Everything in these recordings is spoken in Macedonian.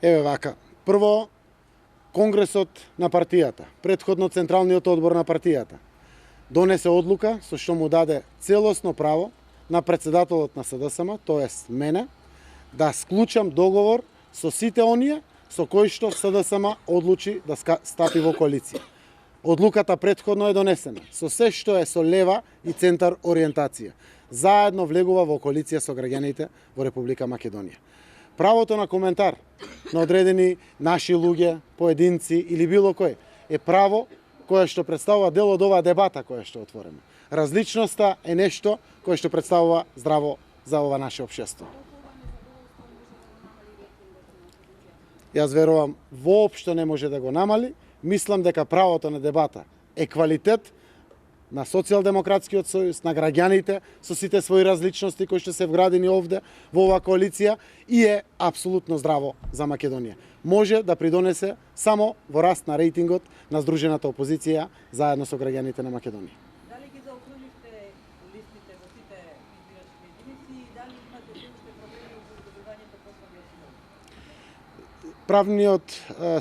Еве вака. Прво, Конгресот на партијата, претходно Централниот одбор на партијата, донесе одлука со што му даде целосно право на председателот на СДСМ, тоест мене, да склучам договор со сите оние со кои што СДСМ одлучи да стапи во коалиција. Одлуката претходно е донесена со се што е со лева и центар ориентација. Заедно влегува во коалиција со граѓаните во Република Македонија. Правото на коментар на одредени наши луѓе, поединци или било кој е право кое што представува дел од оваа дебата која што е отворена. Различноста е нешто кое што представува здраво за ова наше општество. Јас верувам воопшто не може да го намали. Мислам дека правото на дебата е квалитет на Социјалдемократскиот сојуз, на граѓаните со сите своји различности кои што се вградени овде во оваа коалиција и е апсолутно здраво за Македонија. Може да придонесе само во раст на рейтингот на здружената опозиција заедно со граѓаните на Македонија. Дали ги заокруживте листите во сите избирачки единици и дали имате се уште проблеми со добивањето послаби? Правниот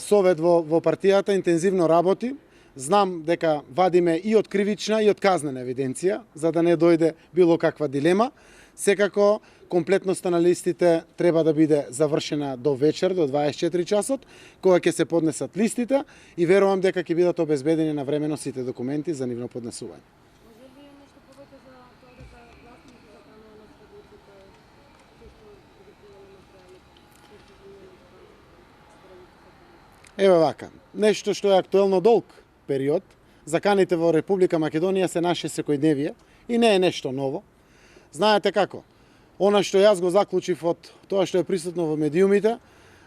совет во партијата интензивно работи. Знам дека вадиме и од кривична и од казнена евиденција, за да не дојде било каква дилема. Секако, комплетноста на листите треба да биде завршена до вечер, до 24 часот, кога ќе се поднесат листите и верувам дека ќе бидат обезбедени навремено сите документи за нивно поднесување. Може ли нешто повеќе за тоа дека гласните заканува на следуците што ги материјали? Еве вака, нешто што е актуелно долг период, заканите во Република Македонија се наше секојдневие и не е нешто ново. Знаете како? Она што јас го заклучив од тоа што е присутно во медиумите,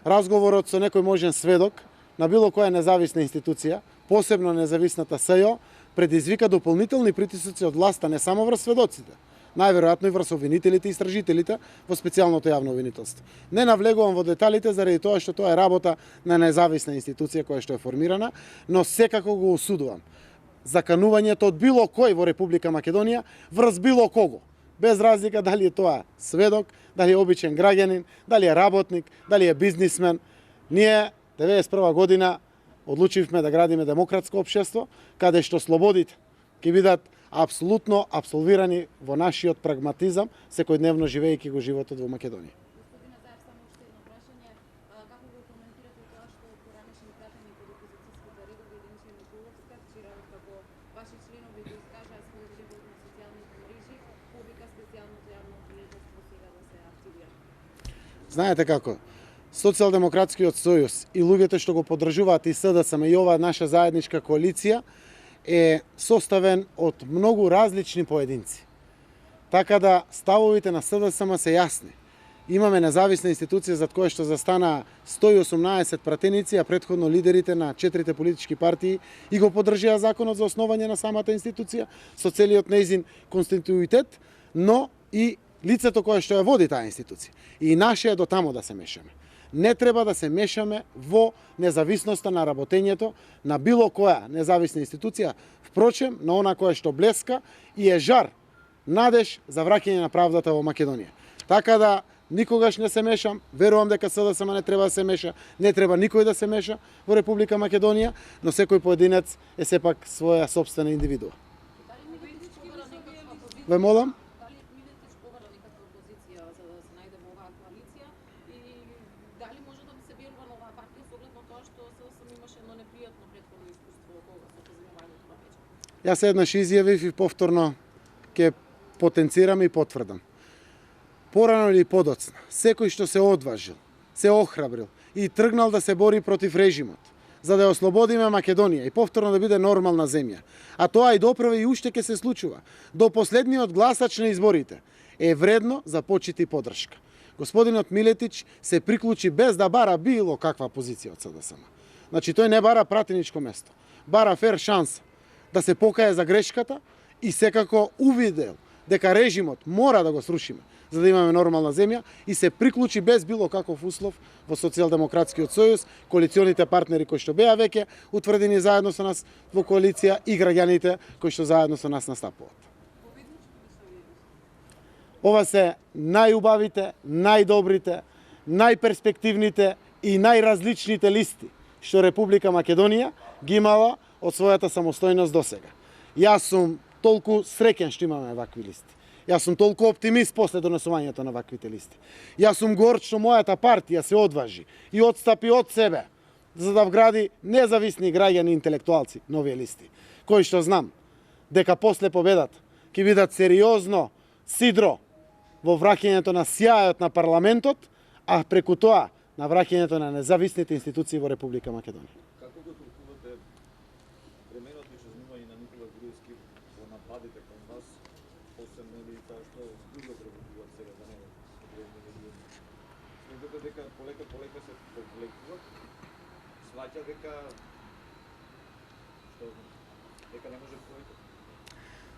разговорот со некој можен сведок на било која независна институција, посебно независната СЈО, предизвика дополнителни притисоци од власта не само врз сведоците, најверојатно и врз обвинителите и истражителите во специјалното јавно обвинителство. Не навлегувам во деталите заради тоа што тоа е работа на независна институција која што е формирана, но секако го осудувам заканувањето од било кој во Република Македонија врз било кого, без разлика дали е тоа сведок, дали е обичен граѓанин, дали е работник, дали е бизнисмен. Ние 91 година одлучивме да градиме демократско општество, каде што слободите ќе бидат апсолутно абсолвирани во нашиот прагматизам, секојдневно живеејќи го животот во Македонија. Господине Заев, само уште едно прашање. Како го коментирате тоа што поранешни пратеници од опозицијските редови Денче Николовска, вчера како ваши членови го искажаа својот живот на социјалните мрежи, повика специјалното јавно обвинителство сега да се активира? Знаете како? Социјалдемократскиот сојуз и луѓето што го поддржуваат и СДСМ и оваа наша заедничка коалиција е составен од многу различни поединци. Така да ставовите на СДСМ се јасни. Имаме независна институција зад која што застана 118 пратеници, а претходно лидерите на 4 политички партии и го поддржија законот за основање на самата институција со целиот нејзин конституитет, но и лицето кое што ја води таа институција. И наше е до тамо да се мешаме. Не треба да се мешаме во независноста на работењето на било која независна институција, впрочем, на она која што блеска и е жар, надеж за враќање на правдата во Македонија. Така да никогаш не се мешам, верувам дека СДСМ не треба да се меша, не треба никој да се меша во Република Македонија, но секој поединец е сепак своја сопствена индивидуа. Ве молам? Јас еднаш изјавив и повторно ќе потенцирам и потврдам. Порано или подоцна, секој што се одважил, се охрабрил и тргнал да се бори против режимот, за да ја ослободиме Македонија и повторно да биде нормална земја, а тоа и допрева и уште ќе се случува, до последниот гласач на изборите, е вредно за почит и поддршка. Господинот Милетич се приклучи без да бара било каква позиција од СДСМ. Значи, тој не бара пратеничко место, бара фер шанса да се покае за грешката и секако увидел дека режимот мора да го срушиме за да имаме нормална земја и се приклучи без било каков услов во Социјалдемократскиот сојуз, коалиционите партнери кои што беа веќе утврдени заедно со нас во коалиција и граѓаните кои што заедно со нас настапуваат. Ова се најубавите, најдобрите, најперспективните и најразличните листи што Република Македонија ги имала од својата самостојност досега. Јас сум толку среќен што имаме вакви листи. Јас сум толку оптимист после донесувањето на ваквите листи. Јас сум горд што мојата партија се одважи и отстапи од себе за да вгради независни граѓани интелектуалци нови листи, кои што знам дека после победата ќе бидат сериозно сидро во враќањето на сјајот на парламентот, а преку тоа на враќањето на независните институции во Република Македонија. Како го толкувате временото исчезнување на Никола Груевски во нападите кон вас, освен нели тоа што друго преводуваат сега за него? Смятате дека полека се повлекуваат? Сваќа дека не може повеќе?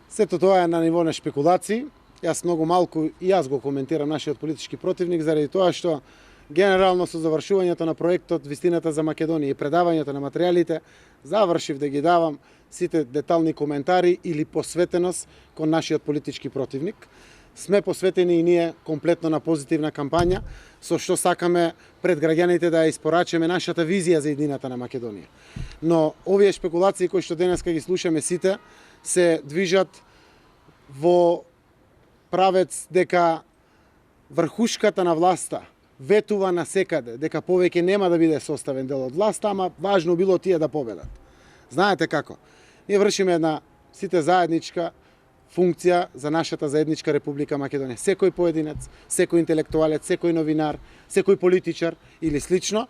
Сето тоа е на ниво на шпекулации. Јас многу малку и јас го коментирам нашиот политички противник заради тоа што генерално со завршувањето на проектот Вистината за Македонија и предавањето на материјалите завршив да ги давам сите детални коментари или посветеност кон нашиот политички противник. Сме посветени и ние комплетно на позитивна кампања со што сакаме пред граѓаните да ја испорачаме нашата визија за едината на Македонија. Но овие шпекулации кои што денеска ги слушаме сите се движат во правец дека врхушката на власта ветува на секаде, дека повеќе нема да биде составен дел од власта, ама важно било тие да победат. Знаете како? Ние вршиме една сите заедничка функција за нашата заедничка Република Македонија. Секој поединец, секој интелектуалец, секој новинар, секој политичар или слично,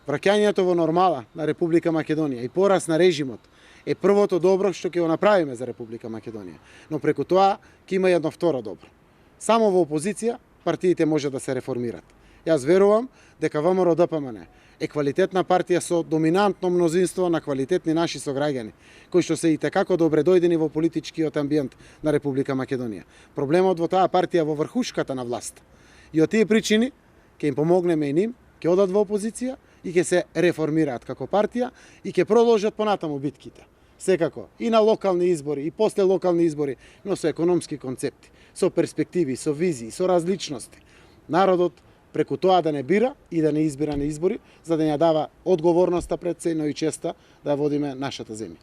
враќањето во нормала на Република Македонија и пораз на режимот е првото добро што ќе го направиме за Република Македонија. Но преку тоа ќе има едно второ добро. Само во опозиција партиите може да се реформират. Јас верувам дека ВМРО-ДПМН е квалитетна партија со доминантно мнозинство на квалитетни наши сограѓани, кои што се и tekako добре дојдени во политичкиот амбиент на Република Македонија. Проблемот во таа партија во врхушката на власт. И од тие причини ќе им помогнеме и ним, ќе одат во опозиција и ќе се реформираат како партија и ќе продолжат понатаму битките. Секако, и на локални избори, и после локални избори, но со економски концепти, со перспективи, со визии, со различности. Народот преку тоа да не бира и да не избира на избори, за да не ја дава одговорноста пред се, но и честа да водиме нашата земја.